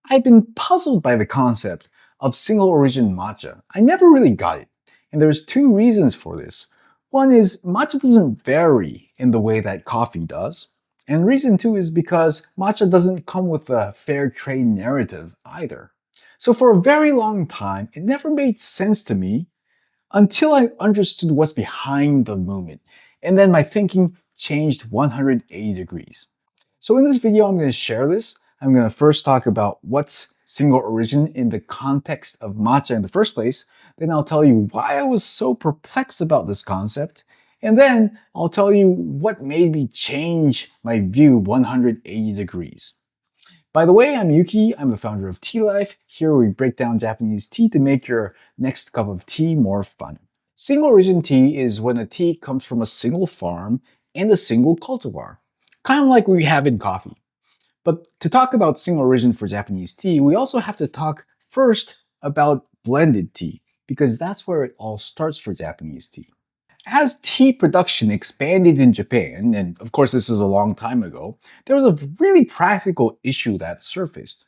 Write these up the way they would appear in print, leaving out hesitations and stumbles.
I've been puzzled by the concept of single origin matcha. I never really got it, and there's two reasons for this. One is matcha doesn't vary in the way that coffee does, and reason two is because matcha doesn't come with a fair trade narrative either. So for a very long time, it never made sense to me until I understood what's behind the movement, and then my thinking changed 180 degrees. So in this video, I'm going to share this. I'm going to first talk about what's single origin in the context of matcha in the first place. Then I'll tell you why I was so perplexed about this concept. And then I'll tell you what made me change my view 180 degrees. By the way, I'm Yuki. I'm the founder of Tealife. Here we break down Japanese tea to make your next cup of tea more fun. Single origin tea is when a tea comes from a single farm and a single cultivar, kind of like we have in coffee. But to talk about single origin for Japanese tea, we also have to talk first about blended tea, because that's where it all starts for Japanese tea. As tea production expanded in Japan, and of course this is a long time ago, there was a really practical issue that surfaced.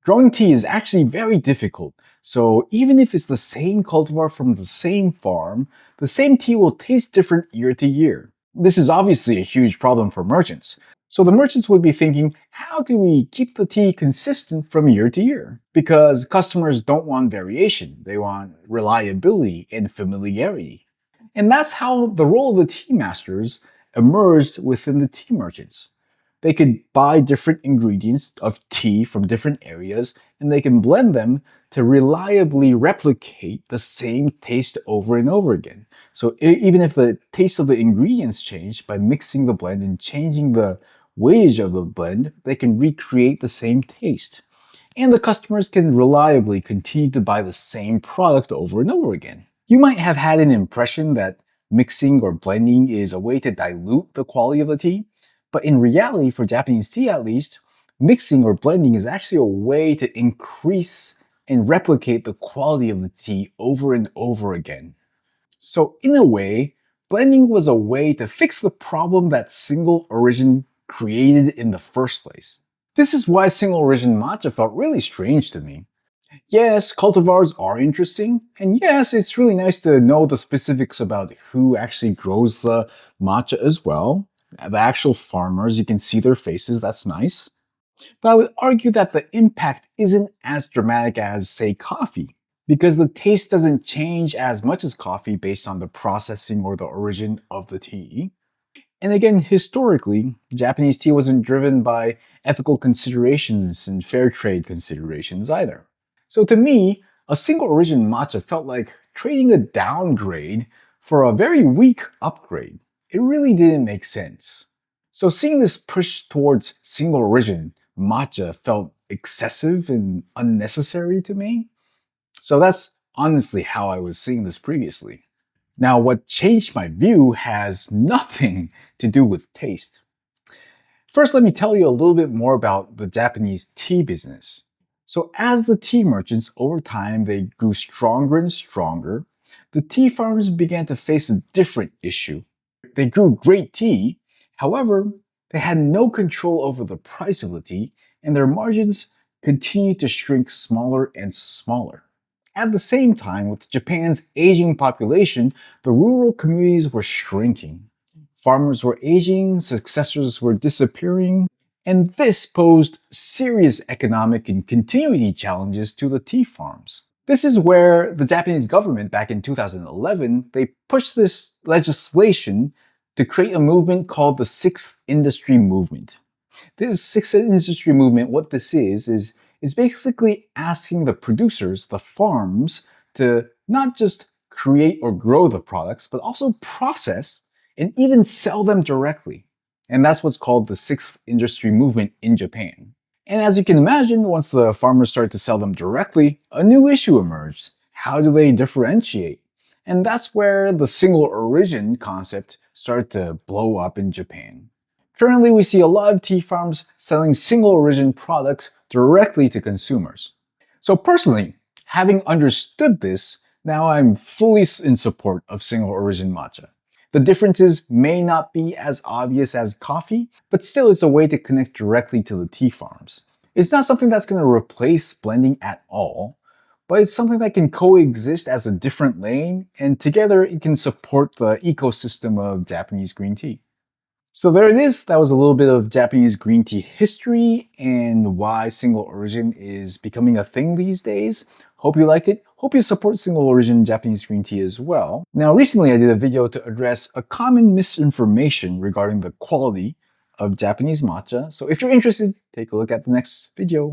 Growing tea is actually very difficult, so even if it's the same cultivar from the same farm, the same tea will taste different year to year. This is obviously a huge problem for merchants. So the merchants would be thinking, how do we keep the tea consistent from year to year? Because customers don't want variation, they want reliability and familiarity. And that's how the role of the tea masters emerged within the tea merchants. They could buy different ingredients of tea from different areas, and they can blend them to reliably replicate the same taste over and over again. So even if the taste of the ingredients change, by mixing the blend and changing the weightage of the blend, they can recreate the same taste. And the customers can reliably continue to buy the same product over and over again. You might have had an impression that mixing or blending is a way to dilute the quality of the tea, but in reality, for Japanese tea at least, mixing or blending is actually a way to increase and replicate the quality of the tea over and over again. So in a way, blending was a way to fix the problem that single origin created in the first place. This is why single origin matcha felt really strange to me. Yes, cultivars are interesting, and yes, it's really nice to know the specifics about who actually grows the matcha as well. The actual farmers, you can see their faces, that's nice. But I would argue that the impact isn't as dramatic as, say, coffee, because the taste doesn't change as much as coffee based on the processing or the origin of the tea. And again, historically, Japanese tea wasn't driven by ethical considerations and fair trade considerations either. So to me, a single origin matcha felt like trading a downgrade for a very weak upgrade. It really didn't make sense. So seeing this push towards single origin matcha felt excessive and unnecessary to me. So that's honestly how I was seeing this previously. Now, what changed my view has nothing to do with taste. First, let me tell you a little bit more about the Japanese tea business. So as the tea merchants over time, they grew stronger and stronger, the tea farmers began to face a different issue. They grew great tea, however, they had no control over the price of the tea, and their margins continued to shrink smaller and smaller. At the same time, with Japan's aging population, the rural communities were shrinking. Farmers were aging, successors were disappearing, and this posed serious economic and continuity challenges to the tea farms. This is where the Japanese government back in 2011, they pushed this legislation to create a movement called the Sixth Industry Movement. This Sixth Industry Movement, what this is it's basically asking the producers, the farms, to not just create or grow the products, but also process and even sell them directly. And that's what's called the Sixth Industry Movement in Japan. And as you can imagine, once the farmers started to sell them directly, a new issue emerged. How do they differentiate? And that's where the single origin concept started to blow up in Japan. Currently, we see a lot of tea farms selling single origin products directly to consumers. So personally, having understood this, now I'm fully in support of single origin matcha. The differences may not be as obvious as coffee, but still it's a way to connect directly to the tea farms. It's not something that's going to replace blending at all, but it's something that can coexist as a different lane, and together it can support the ecosystem of Japanese green tea. So there it is. That was a little bit of Japanese green tea history and why single origin is becoming a thing these days. Hope you liked it. Hope you support single origin Japanese green tea as well. Now, recently I did a video to address a common misinformation regarding the quality of Japanese matcha. So if you're interested, take a look at the next video.